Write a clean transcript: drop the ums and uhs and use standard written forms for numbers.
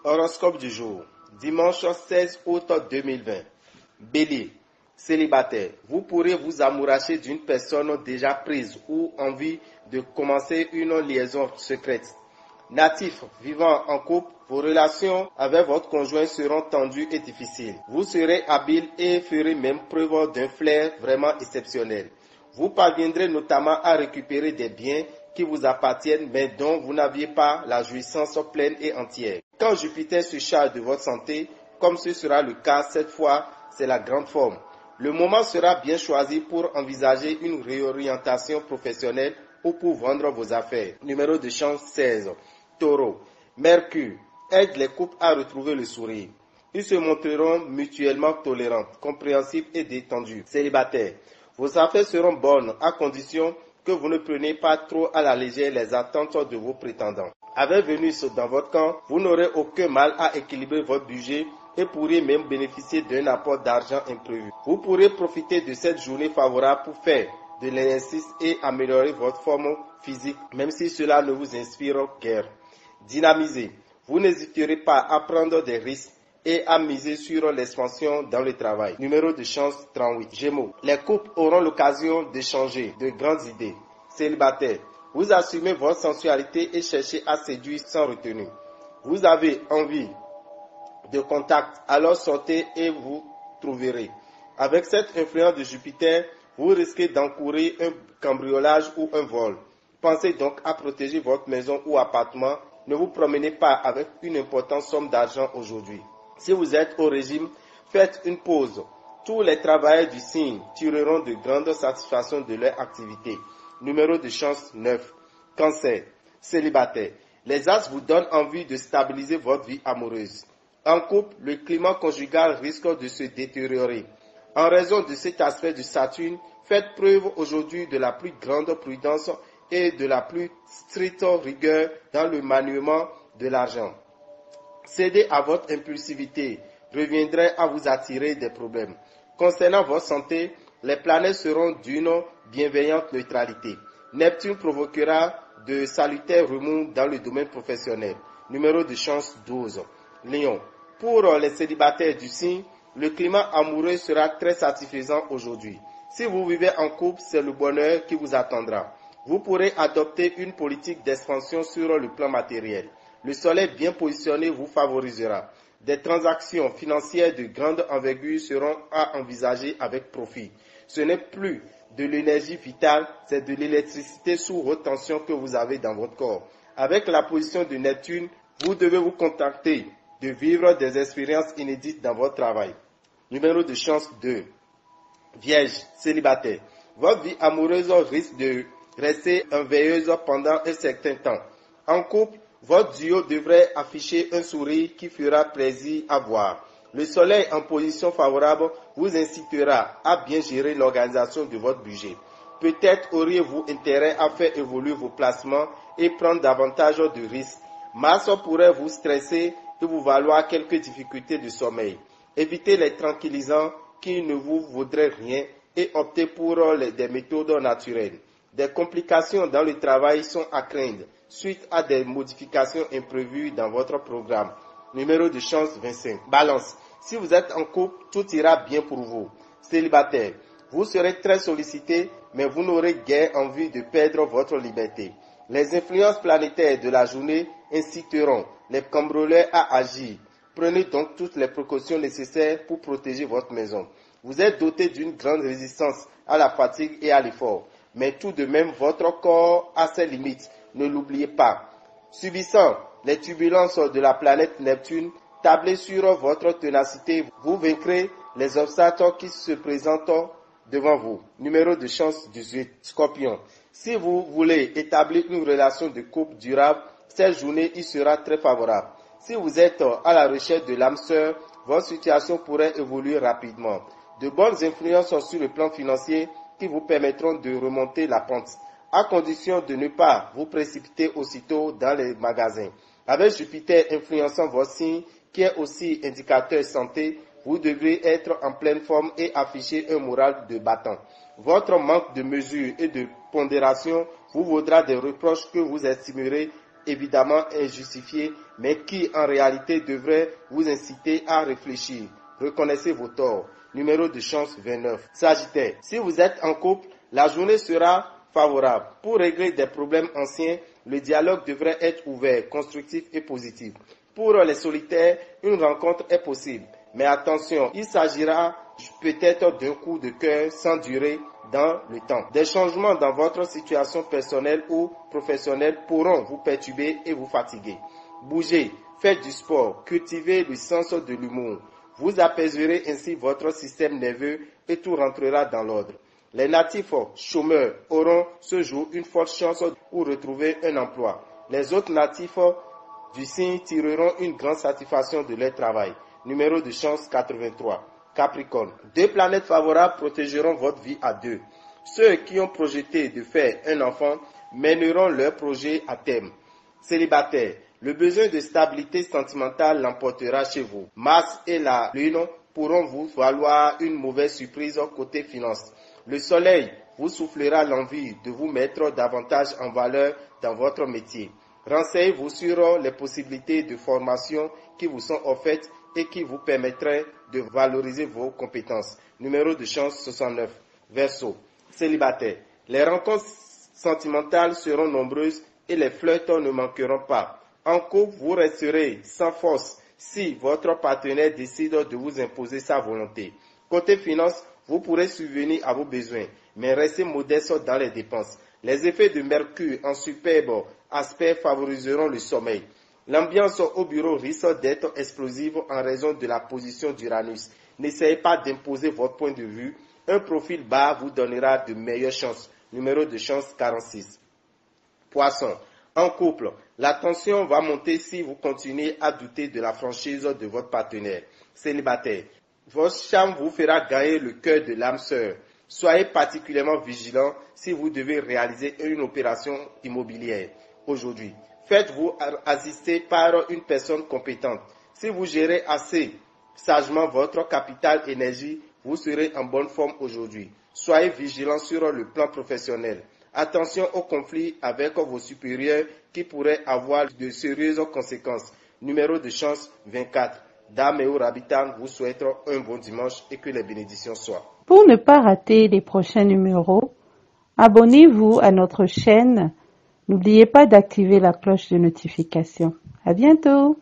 Horoscope du jour, dimanche 16 août 2020. Bélier, célibataire, vous pourrez vous amouracher d'une personne déjà prise ou envie de commencer une liaison secrète. Natif, vivant en couple, vos relations avec votre conjoint seront tendues et difficiles. Vous serez habile et ferez même preuve d'un flair vraiment exceptionnel. Vous parviendrez notamment à récupérer des biens qui vous appartiennent mais dont vous n'aviez pas la jouissance pleine et entière. Quand Jupiter se charge de votre santé, comme ce sera le cas cette fois, c'est la grande forme. Le moment sera bien choisi pour envisager une réorientation professionnelle ou pour vendre vos affaires. Numéro de chance 16. Taureau. Mercure aide les couples à retrouver le sourire. Ils se montreront mutuellement tolérants, compréhensifs et détendus. Célibataire. Vos affaires seront bonnes à condition que vous ne preniez pas trop à la légère les attentes de vos prétendants. Avec Vénus dans votre camp, vous n'aurez aucun mal à équilibrer votre budget et pourriez même bénéficier d'un apport d'argent imprévu. Vous pourrez profiter de cette journée favorable pour faire de l'exercice et améliorer votre forme physique, même si cela ne vous inspire guère. Dynamisez. Vous n'hésiterez pas à prendre des risques et à miser sur l'expansion dans le travail. Numéro de chance 38. Gémeaux. Les couples auront l'occasion d'échanger de grandes idées. Célibataire. Vous assumez votre sensualité et cherchez à séduire sans retenue. Vous avez envie de contact, alors sortez et vous trouverez. Avec cette influence de Jupiter, vous risquez d'encourir un cambriolage ou un vol. Pensez donc à protéger votre maison ou appartement. Ne vous promenez pas avec une importante somme d'argent aujourd'hui. Si vous êtes au régime, faites une pause. Tous les travailleurs du signe tireront de grandes satisfactions de leur activité. Numéro de chance 9. Cancer. Célibataire. Les astres vous donnent envie de stabiliser votre vie amoureuse. En couple, le climat conjugal risque de se détériorer. En raison de cet aspect de Saturne, faites preuve aujourd'hui de la plus grande prudence et de la plus stricte rigueur dans le maniement de l'argent. Céder à votre impulsivité reviendrait à vous attirer des problèmes. Concernant votre santé, les planètes seront d'une bienveillante neutralité. Neptune provoquera de salutaires remous dans le domaine professionnel. Numéro de chance 12. Lion. Pour les célibataires du signe, le climat amoureux sera très satisfaisant aujourd'hui. Si vous vivez en couple, c'est le bonheur qui vous attendra. Vous pourrez adopter une politique d'expansion sur le plan matériel. Le soleil bien positionné vous favorisera. Des transactions financières de grande envergure seront à envisager avec profit. Ce n'est plus de l'énergie vitale, c'est de l'électricité sous haute tension que vous avez dans votre corps. Avec la position de Neptune, vous devez vous contenter de vivre des expériences inédites dans votre travail. Numéro de chance 2. Vierge, célibataire. Votre vie amoureuse risque de rester enveilleuse pendant un certain temps. En couple, votre duo devrait afficher un sourire qui fera plaisir à voir. Le soleil en position favorable vous incitera à bien gérer l'organisation de votre budget. Peut-être auriez-vous intérêt à faire évoluer vos placements et prendre davantage de risques. Mars pourrait vous stresser et vous valoir quelques difficultés de sommeil. Évitez les tranquillisants qui ne vous vaudraient rien et optez pour des méthodes naturelles. Des complications dans le travail sont à craindre suite à des modifications imprévues dans votre programme. Numéro de chance 25. Balance. Si vous êtes en couple, tout ira bien pour vous. Célibataire. Vous serez très sollicité, mais vous n'aurez guère envie de perdre votre liberté. Les influences planétaires de la journée inciteront les cambrioleurs à agir. Prenez donc toutes les précautions nécessaires pour protéger votre maison. Vous êtes doté d'une grande résistance à la fatigue et à l'effort, mais tout de même votre corps a ses limites. Ne l'oubliez pas. Subissant les turbulences de la planète Neptune, tablez sur votre ténacité. Vous vaincrez les obstacles qui se présentent devant vous. Numéro de chance 18. Scorpion. Si vous voulez établir une relation de couple durable, cette journée y sera très favorable. Si vous êtes à la recherche de l'âme sœur, votre situation pourrait évoluer rapidement. De bonnes influences sur le plan financier qui vous permettront de remonter la pente, à condition de ne pas vous précipiter aussitôt dans les magasins. Avec Jupiter influençant votre signe, qui est aussi indicateur santé, vous devrez être en pleine forme et afficher un moral de battant. Votre manque de mesure et de pondération vous vaudra des reproches que vous estimerez évidemment injustifiés, mais qui en réalité devraient vous inciter à réfléchir. Reconnaissez vos torts. Numéro de chance 29. Sagittaire, si vous êtes en couple, la journée sera favorable. Pour régler des problèmes anciens, le dialogue devrait être ouvert, constructif et positif. Pour les solitaires, une rencontre est possible. Mais attention, il s'agira peut-être d'un coup de cœur sans durée dans le temps. Des changements dans votre situation personnelle ou professionnelle pourront vous perturber et vous fatiguer. Bougez, faites du sport, cultivez le sens de l'humour. Vous apaiserez ainsi votre système nerveux et tout rentrera dans l'ordre. Les natifs chômeurs auront ce jour une forte chance pour retrouver un emploi. Les autres natifs du signe tireront une grande satisfaction de leur travail. Numéro de chance 83. Capricorne. 2 planètes favorables protégeront votre vie à 2. Ceux qui ont projeté de faire un enfant mèneront leur projet à terme. Célibataire. Le besoin de stabilité sentimentale l'emportera chez vous. Mars et la Lune pourront vous valoir une mauvaise surprise côté finance. Le Soleil vous soufflera l'envie de vous mettre davantage en valeur dans votre métier. Renseignez-vous sur les possibilités de formation qui vous sont offertes et qui vous permettraient de valoriser vos compétences. Numéro de chance 69. Verseau. Célibataire. Les rencontres sentimentales seront nombreuses et les flirts ne manqueront pas. En couple, vous resterez sans force si votre partenaire décide de vous imposer sa volonté. Côté finance, vous pourrez subvenir à vos besoins, mais restez modeste dans les dépenses. Les effets de Mercure en superbe aspect favoriseront le sommeil. L'ambiance au bureau risque d'être explosive en raison de la position d'Uranus. N'essayez pas d'imposer votre point de vue. Un profil bas vous donnera de meilleures chances. Numéro de chance 46. Poisson. En couple, la tension va monter si vous continuez à douter de la franchise de votre partenaire. Célibataire. Votre charme vous fera gagner le cœur de l'âme sœur. Soyez particulièrement vigilant si vous devez réaliser une opération immobilière aujourd'hui. Faites-vous assister par une personne compétente. Si vous gérez assez sagement votre capital énergie, vous serez en bonne forme aujourd'hui. Soyez vigilant sur le plan professionnel. Attention aux conflits avec vos supérieurs qui pourraient avoir de sérieuses conséquences. Numéro de chance 24. Dame et Rabitan vous souhaitent un bon dimanche et que les bénédictions soient. Pour ne pas rater les prochains numéros, abonnez-vous à notre chaîne. N'oubliez pas d'activer la cloche de notification. À bientôt!